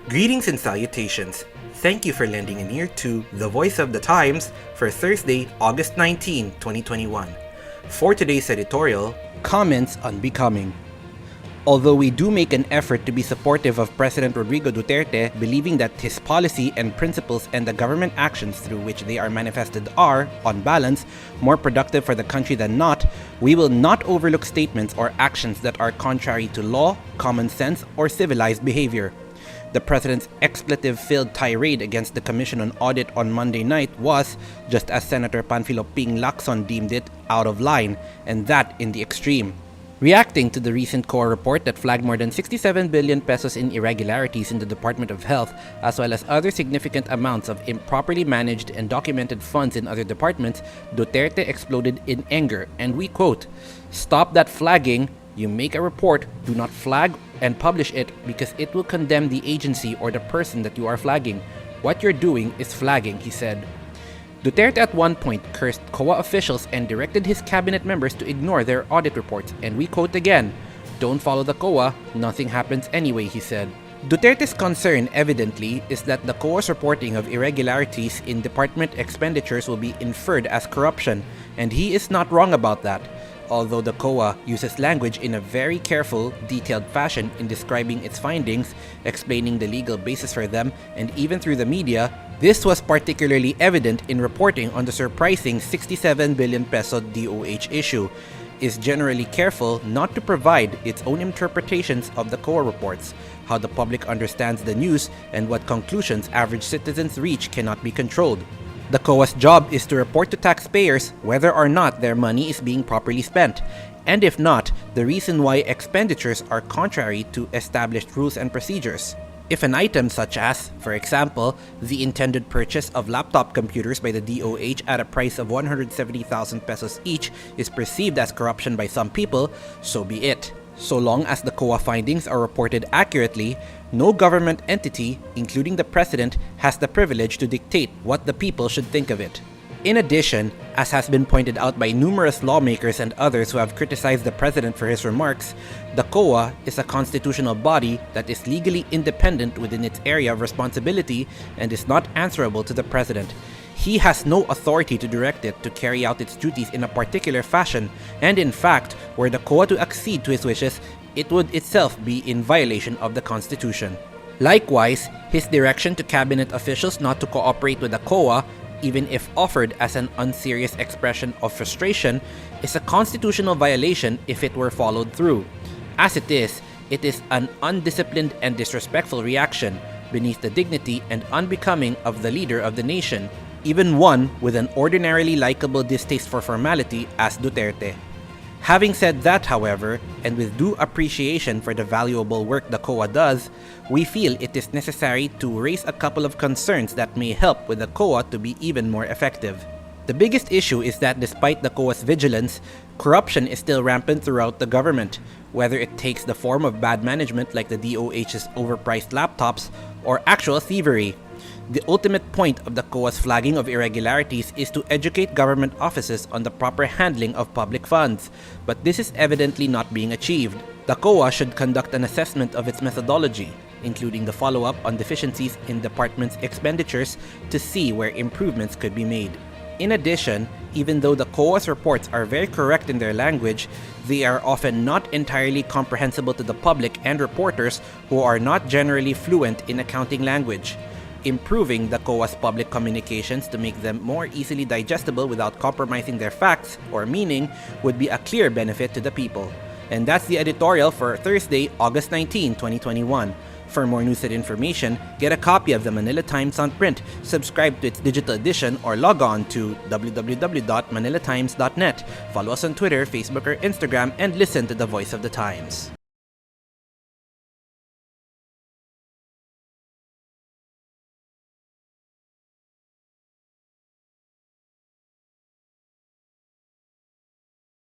Greetings and salutations. Thank you for lending an ear to The Voice of the Times for Thursday, August 19, 2021. For today's editorial, comments on becoming. Although we do make an effort to be supportive of President Rodrigo Duterte, believing that his policy and principles and the government actions through which they are manifested are, on balance, more productive for the country than not, we will not overlook statements or actions that are contrary to law, common sense, or civilized behavior. The President's expletive-filled tirade against the Commission on Audit on Monday night was, just as Senator Panfilo Ping Lacson deemed it, out of line, and that in the extreme. Reacting to the recent COA report that flagged more than 67 billion pesos in irregularities in the Department of Health, as well as other significant amounts of improperly managed and documented funds in other departments, Duterte exploded in anger, and we quote, "Stop that flagging. You make a report, do not flag and publish it because it will condemn the agency or the person that you are flagging. What you're doing is flagging," he said. Duterte at one point cursed COA officials and directed his cabinet members to ignore their audit reports, and we quote again, "Don't follow the COA, nothing happens anyway," he said. Duterte's concern, evidently, is that the COA's reporting of irregularities in department expenditures will be inferred as corruption, and he is not wrong about that. Although the COA uses language in a very careful, detailed fashion in describing its findings, explaining the legal basis for them, and even through the media, this was particularly evident in reporting on the surprising 67 billion peso DOH issue, is generally careful not to provide its own interpretations of the COA reports. How the public understands the news and what conclusions average citizens reach cannot be controlled. The COA's job is to report to taxpayers whether or not their money is being properly spent, and if not, the reason why expenditures are contrary to established rules and procedures. If an item such as, for example, the intended purchase of laptop computers by the DOH at a price of 170,000 pesos each is perceived as corruption by some people, so be it. So long as the COA findings are reported accurately, no government entity, including the President, has the privilege to dictate what the people should think of it. In addition, as has been pointed out by numerous lawmakers and others who have criticized the President for his remarks, the COA is a constitutional body that is legally independent within its area of responsibility and is not answerable to the President. He has no authority to direct it to carry out its duties in a particular fashion, and in fact, were the COA to accede to his wishes, it would itself be in violation of the Constitution. Likewise, his direction to cabinet officials not to cooperate with the COA, even if offered as an unserious expression of frustration, is a constitutional violation if it were followed through. As it is an undisciplined and disrespectful reaction beneath the dignity and unbecoming of the leader of the nation, even one with an ordinarily likable distaste for formality as Duterte. Having said that, however, and with due appreciation for the valuable work the COA does, we feel it is necessary to raise a couple of concerns that may help with the COA to be even more effective. The biggest issue is that despite the COA's vigilance, corruption is still rampant throughout the government, whether it takes the form of bad management like the DOH's overpriced laptops or actual thievery. The ultimate point of the COA's flagging of irregularities is to educate government offices on the proper handling of public funds, but this is evidently not being achieved. The COA should conduct an assessment of its methodology, including the follow-up on deficiencies in departments' expenditures to see where improvements could be made. In addition, even though the COA's reports are very correct in their language, they are often not entirely comprehensible to the public and reporters who are not generally fluent in accounting language. Improving the COA's public communications to make them more easily digestible without compromising their facts or meaning would be a clear benefit to the people. And that's the editorial for Thursday, August 19, 2021. For more news and information, get a copy of the Manila Times on print, subscribe to its digital edition, or log on to www.manilatimes.net. Follow us on Twitter, Facebook, or Instagram, and listen to the Voice of the Times.